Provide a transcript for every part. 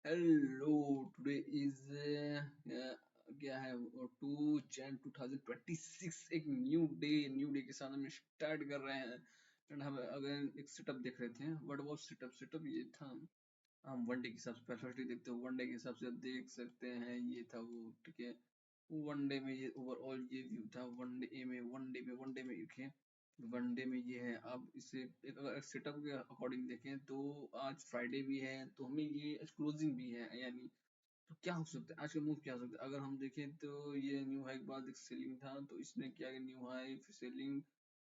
Hello today is क्या है 2 जन 2026। एक न्यू डे के साथ हम स्टार्ट कर रहे हैं। एंड हम अगर एक सेटअप देख रहे थे, व्हाट वाज सेटअप ये था। हम वनडे के हिसाब से परफेक्टली देखते हो, वनडे के हिसाब से आप देख सकते हैं, ये था वो, ठीक है। वनडे में ये ओवरऑल ये व्यू था। वनडे में देखिए, वनडे में ये है। अब इसे एक अगर सेटअप के अकॉर्डिंग देखें तो आज फ्राइडे भी है, तो हमें ये क्लोजिंग भी है, यानी तो क्या हो सकता है आज का मूव, क्या हो सकता है अगर हम देखें तो ये न्यू हाई के बाद एक सेलिंग था, तो इसने क्या किया, न्यू हाई फिर सेलिंग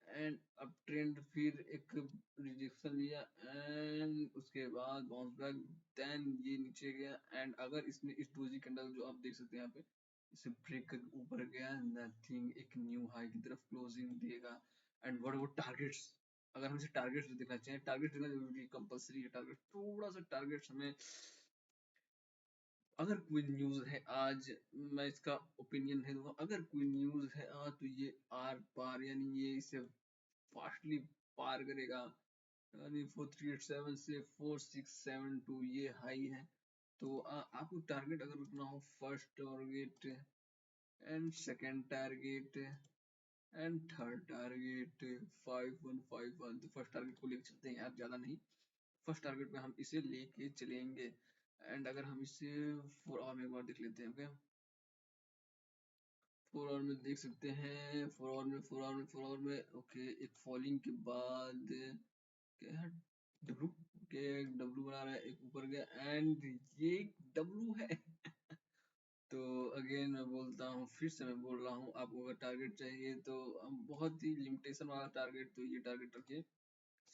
एंड अप ट्रेंड, फिर एक रिजेक्शन लिया एंड उसके बाद बाउंस बैक, देन ये नीचे गया। एंड अगर इसने इस डोजी कैंडल जो आप देख सकते हैं यहाँ पे, इसे ब्रेक करके ऊपर गया, नथिंग, एक न्यू हाई की तरफ क्लोजिंग देगा। एंड व्हाट अबाउट टारगेट्स, अगर हम इसे टारगेट्स देखना चाहें, टारगेट देखना जरूरी कंपलसरी है। टारगेट थोड़ा सा टारगेट्स हमें, अगर कोई न्यूज है आज, मैं इसका ओपिनियन है दूंगा, अगर कोई न्यूज है आज तो ये आर पार, यानी ये इसे फास्टली पार करेगा। यानी 4387 से 4672 ये हाई है। तो आपको टारगेट अगर रखना हो, first target and second target and third target 5151, तो फर्स्ट टारगेट को लेके चलते हैं यार, ज्यादा नहीं। फर्स्ट टारगेट पे हम इसे लेके चलेंगे। एंड अगर हम इसे 4 आवर में एक बार देख लेते हैं, ओके। 4 आवर में देख सकते हैं, 4 आवर में ओके, एक फॉलिंग के बाद क्या है, डब्लू के, डब्लू बना रहा है, एक ऊपर गया एंड ये डब्लू है। तो अगेन मैं बोलता हूँ, फिर से मैं बोल रहा हूँ, आपको अगर टारगेट चाहिए तो हम बहुत ही लिमिटेशन वाला टारगेट, तो ये टारगेट रखिए,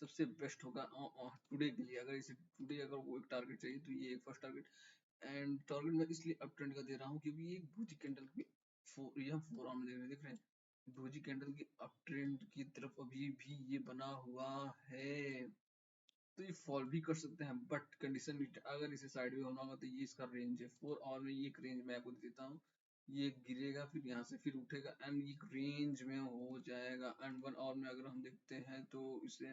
सबसे बेस्ट होगा टुडे के लिए। अगर इसे टुडे अगर वो एक टारगेट चाहिए तो ये एक फर्स्ट टारगेट। एंड टारगेट मैं इसलिए अप ट्रेंड का दे रहा हूँ क्योंकि ये डोजी कैंडल की ये हम 4 आवर में देख रहे हैं, डोजी कैंडल की अप ट्रेंड की तरफ अभी भी ये बना हुआ है। तो ये फॉल भी कर सकते हैं, बट कंडीशन, अगर इसे साइड में होना होगा तो ये इसका रेंज है 4 आवर में, ये एक रेंज मैं आपको दे देता हूँ। ये गिरेगा, फिर यहाँ से फिर उठेगा एंड ये रेंज में हो जाएगा। एंड 1 आवर में अगर हम देखते हैं तो इसे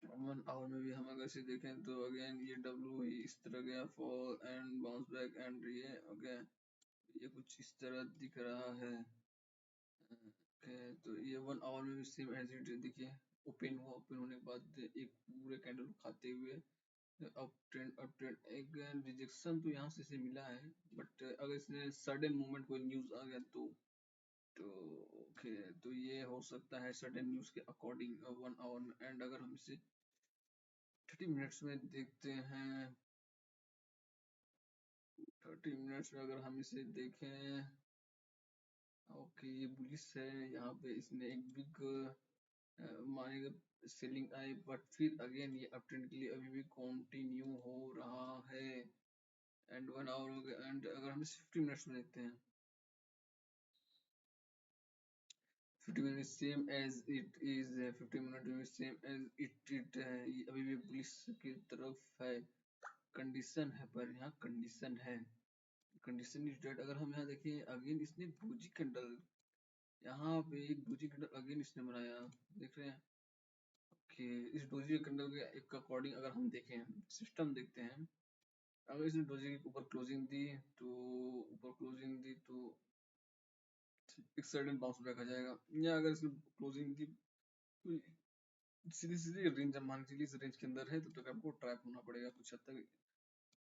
1 आवर में भी हम अगर इसे देखें तो अगेन ये डब्ल्यू ही इस तरह गया, fall and bounce back and ये ओके, ये कुछ इस तरह दिख रहा है। ओके, तो ये 1 आवर में भी सेम एज इट देखिए, ओपन हुआ, ओपन होने के बाद एक पूरे कैंडल खाते हुए अप ट्रेंड एक रिजेक्शन तो यहाँ से इसे मिला है। बट अगर इसने सडन मूवमेंट कोई न्यूज आ गया तो ओके, तो ये हो सकता है सडन न्यूज के अकॉर्डिंग 1 आवर में। एंड अगर हम इसे 30 मिनट्स में देखते हैं, 30 मिनट्स में अगर हम इसे देखें, ओके ये बुलिश है, यहाँ पे इसने एक बिग मानेगा सेलिंग आई, बट फिर अगेन ये अप ट्रेंड के लिए अभी भी कंटिन्यू हो रहा है। एंड 1 आवर हो गया। एंड अगर हम इसे 50 मिनट्स में देखते हैं, 50 minute same as it is, 50 minute में सेम एज इट है, ये अभी भी बुलिश की तरफ है। कंडीशन है, पर यहाँ कंडीशन है, कंडीशन इज डेट। अगर हम यहाँ देखें अगेन, इसने डोजी कैंडल, यहाँ पे एक डोजी कैंडल अगेन इसने बनाया, देख रहे हैं कि इस डोजी कैंडल के एक अकॉर्डिंग अगर हम देखें, सिस्टम देखते हैं, अगर इसने डोजी के ऊपर क्लोजिंग दी तो, ऊपर क्लोजिंग दी तो एक सडन बाउंस बैक आ जाएगा, या अगर इसने क्लोजिंग दी तो सीधी सीधी रेंज, हम मान चलिए इस रेंज के अंदर है, तब तक आपको ट्रैप होना पड़ेगा कुछ हद तक,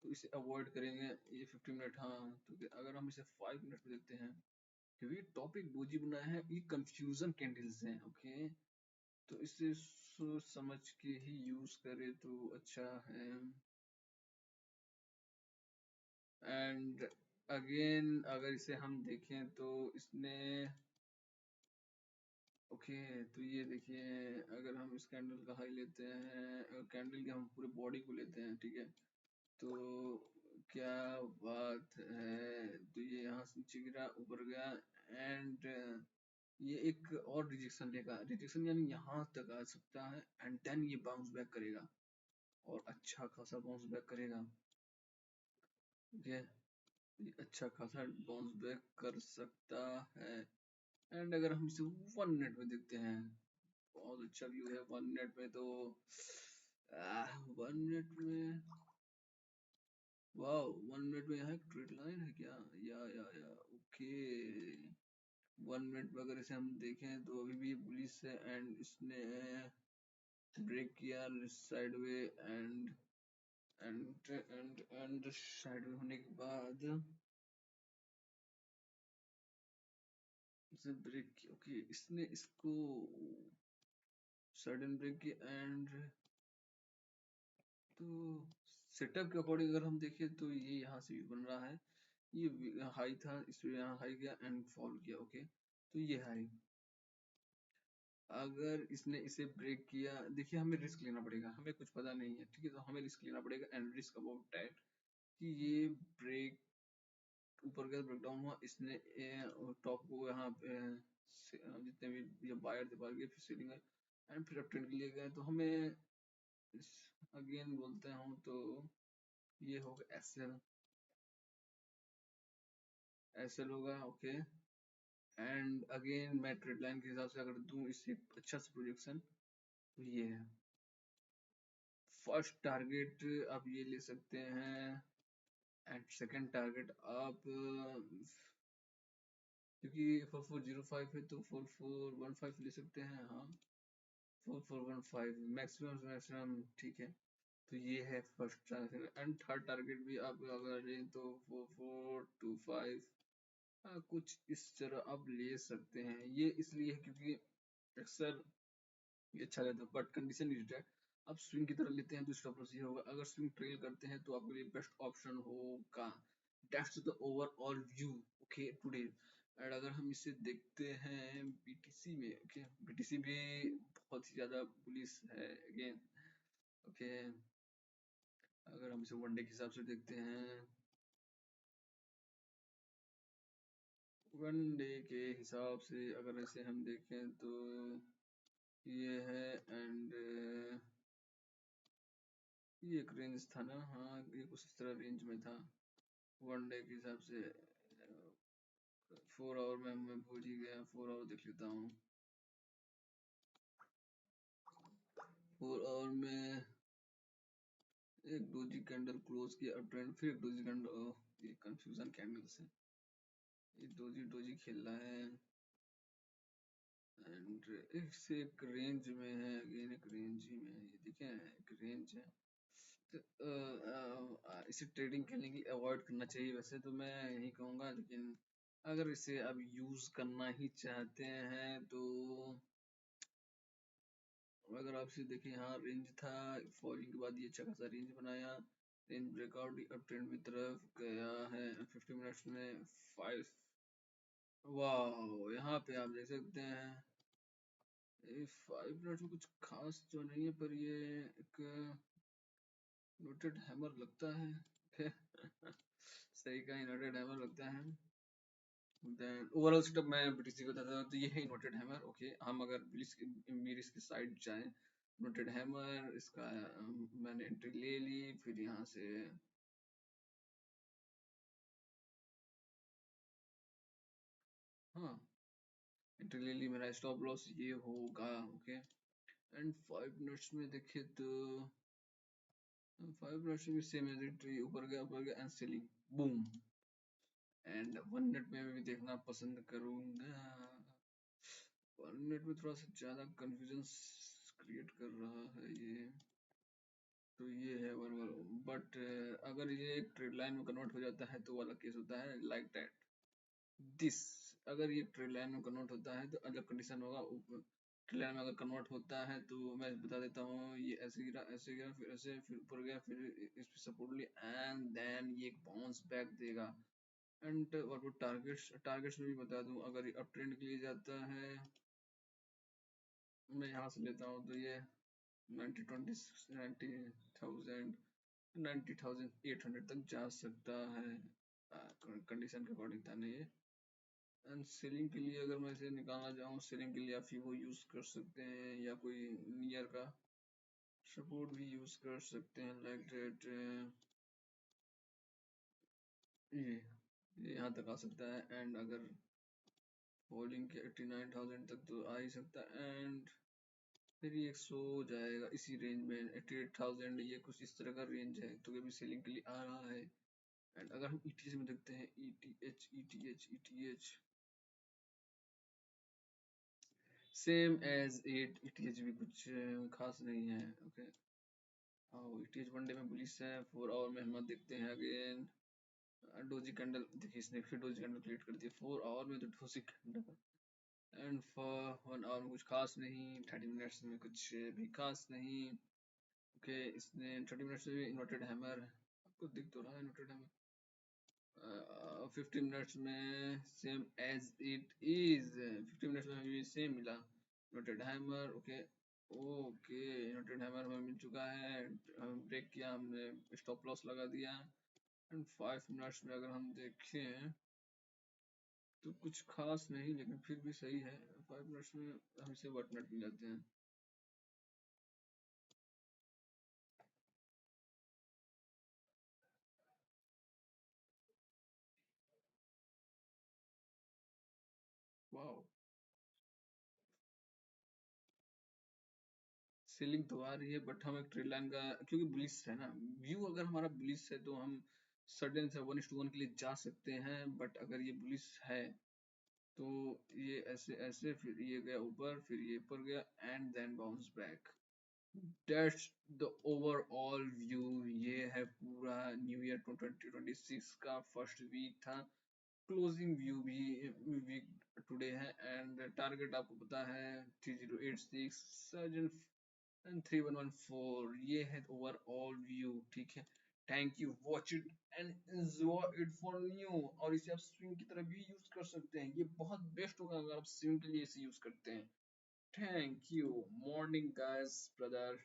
तो इसे अवॉइड करेंगे। ये 50 मिनट, हाँ, तो अगर हम इसे 5 मिनट में देखते हैं, क्योंकि टॉपिक डोजी बनाया है, ये कंफ्यूजन कैंडल्स हैं, ओके, तो इसे सोच समझ के ही यूज करे तो अच्छा है। एंड अगेन अगर इसे हम देखें तो इसने ओके, तो ये देखिए, अगर हम इस कैंडल का हाई लेते हैं, कैंडल के हम पूरे बॉडी को लेते हैं, ठीक है, तो क्या बात है, तो ये यहाँ से नीचे गिरा, ऊपर गया एंड ये एक और रिजेक्शन लेगा, रिजेक्शन यानी यहाँ तक आ सकता है एंड देन ये बाउंस बैक करेगा, और अच्छा खासा बाउंस बैक करेगा, ठीक है, ये अच्छा खासा बाउंस बैक कर सकता है। एंड अगर हम इसे 1 मिनट में देखते हैं, बहुत अच्छा व्यू है 1 मिनट में, तो 1 मिनट में वाह, 1 मिनट में यहाँ एक ट्रेड लाइन है क्या? या ओके। 1 मिनट में अगर इसे हम देखें तो अभी भी पुलिस है एंड इसने ब्रेक किया side way and side way होने के बाद इसे ब्रेक किया। ओके, इसने इसको सडन ब्रेक किया एंड तो सेटअप के अकॉर्डिंग अगर हम देखें तो ये यहाँ से भी बन रहा है। ये हाई था, इसमें यहाँ हाई गया एंड फॉल किया। ओके, तो ये हाई, अगर इसने इसे ब्रेक किया, देखिए हमें रिस्क लेना पड़ेगा, हमें कुछ पता नहीं है, ठीक है, तो हमें रिस्क लेना पड़ेगा एंड रिस्क अबाउट दैट कि ये ब्रेक ऊपर गया, ब्रेक डाउन हुआ, इसने टॉप को यहाँ जितने भी ये बायर थे बाहर गए, फिर सेलिंग है एंड फिर अपट्रेंड के लिए गए, तो हमें अगेन बोलते हूँ तो ये होगा एस एल होगा। ओके, एंड अगेन मैं ट्रेड लाइन के हिसाब से अगर दूं इससे अच्छा सा प्रोजेक्शन, तो ये है फर्स्ट टारगेट, आप ये ले सकते हैं एंड सेकंड टारगेट आप क्योंकि 4405 है तो 4415 ले सकते हैं। हाँ, 4415 मैक्सिमम मैक्सिमम, ठीक है, तो ये है first target and third target भी आप अगर लें तो 4425, कुछ इस तरह आप ले सकते हैं। ये इसलिए है क्योंकि अक्सर ये अच्छा रहता है, बट कंडीशन इज दैट आप स्विंग की तरह लेते हैं तो स्टॉप लॉस ये होगा, अगर स्विंग ट्रेल करते हैं तो आपके लिए बेस्ट ऑप्शन होगा। That's the overall view okay today. And अगर हम इसे देखते हैं बीटीसी में, ओके, बीटीसी भी बहुत ही ज्यादा पुलिस है अगेन। ओके, अगर हम इसे वनडे के हिसाब से देखते हैं, वनडे के हिसाब से अगर इसे हम देखें तो ये है एंड ये एक रेंज था ना, हाँ ये कुछ इस तरह रेंज में था वनडे के हिसाब से। 4 आवर में मैं भूल ही गया, 4 आवर देख लेता हूँ। 4 आवर में एक डोजी कैंडल क्लोज किया अप ट्रेंड, फिर एक डोजी कैंडल, ये कंफ्यूजन कैंडल से ये डोजी डोजी खेल रहा है एंड एक से एक रेंज में है, अगेन एक रेंज ही में है, ये देखें एक रेंज है। तो इसे ट्रेडिंग करने की अवॉइड करना चाहिए वैसे तो मैं यही कहूँगा, लेकिन अगर इसे अब यूज करना ही चाहते हैं तो अगर आप इसे देखें, यहाँ रेंज था, फॉलिंग के बाद ये अच्छा खासा रेंज बनाया, रेंज ब्रेकआउट अब ट्रेंड की तरफ गया है 50 मिनट्स में 5। वाह, यहाँ पे आप देख सकते हैं ये 5 मिनट्स में कुछ खास तो नहीं है, पर ये एक नोटेड हैमर लगता है। सही का ही नोटेड हैमर लगता है। देन ओवरऑल सेटअप मैं बीटीसी को बताता हूँ तो ये है नोटेड हैमर। ओके, हम अगर मेरी इसकी साइड जाएं, नोटेड हैमर इसका मैंने एंट्री ले ली, फिर यहाँ से हाँ एंट्री ले ली, मेरा स्टॉप लॉस ये होगा। ओके, एंड 5 मिनट्स में देखे तो 5 मिनट्स में भी सेम एंट्री, ऊपर गया and selling, boom. And 1 minute में भी देखना पसंद करूंगा, 1 मिनट में थोड़ा सा ज्यादा कंफ्यूजन क्रिएट कर रहा है ये, तो ये है वन, बट अगर ये ट्रेड लाइन में कन्वर्ट हो जाता है तो वाला केस होता है लाइक दैट दिस। अगर ये ट्रेड लाइन में कन्वर्ट होता है तो अलग कंडीशन होगा, ट्रेड लाइन में अगर कन्वर्ट होता है तो मैं बता देता हूँ, ये ऐसे गिरा फिर ऐसे फिर ऊपर गया फिर इस पे सपोर्ट लिया एंड देन ये एक बाउंस बैक देगा। एंड और वो टारगेट्स में भी बता दूं, अगर ये अप ट्रेंड के लिए जाता है, मैं यहाँ से लेता हूँ तो ये 90,000 90,800 तक जा सकता है, कंडीशन के अकॉर्डिंग था ना ये। एंड सेलिंग के लिए अगर मैं इसे निकालना चाहूँ, सेलिंग के लिए आप फीबो यूज कर सकते हैं या कोई नियर का सपोर्ट भी यूज कर सकते हैं लाइक दैट। ये ये यहाँ तक आ सकता है एंड अगर होल्डिंग के 89,000 तक तो आ ही सकता है एंड फिर ये सो जाएगा इसी रेंज में 88,000, ये कुछ इस तरह का रेंज है तो ये भी सेलिंग के लिए आ रहा है। एंड अगर हम ईटीएच में देखते हैं, ETH ETH ETH same as at, ETH भी कुछ खास नहीं है। ओके, ईटीएच वनडे में बुलिश है। 4 आवर में हम देखते हैं अगेन डोजी कैंडल। देखिए इसने फिर डोजी कैंडल क्रिएट कर दिया 4 आवर में, तो doji candle. And for 1 hour में कुछ खास नहीं, 30 मिनट्स में कुछ भी खास नहीं। ओके, इसने 30 मिनट्स में भी इन्वर्टेड हैमर, आपको दिख तो रहा है इन्वर्टेड हैमर। 50 मिनट्स में same as it is, 50 minutes में हमें सेम मिला inverted hammer. Okay okay, inverted hammer हमें मिल चुका है। हम ब्रेक किया, हमने स्टॉप लॉस लगा दिया। एंड 5 मिनट्स में अगर हम देखें तो कुछ खास नहीं, लेकिन फिर भी सही है। 5 मिनट्स में हमसे 1 मिनट मिल जाते हैं। वाह, सीलिंग तो आ रही है, बट हम एक ट्रेड लाइन का, क्योंकि बुलिश है ना, व्यू अगर हमारा बुलिश है तो हम सडन से 1:1 के लिए जा सकते हैं। बट अगर ये बुलिश है तो ये ऐसे ऐसे, फिर ये गया ऊपर, फिर ये ऊपर गया, and then bounce back. That's the overall view. ये है पूरा न्यू ईयर 2026 का फर्स्ट वीक था। क्लोजिंग व्यू भी वीक टुडे है। एंड टारगेट आपको पता है 3086 सर्जन एंड 3114। ये है ओवरऑल व्यू, ठीक है। Thank you, watch it and enjoy it for new. और इसे आप स्विंग की तरह भी यूज कर सकते हैं, ये बहुत बेस्ट होगा अगर आप स्विंग के लिए इसे यूज करते हैं। Thank you, morning guys, brother.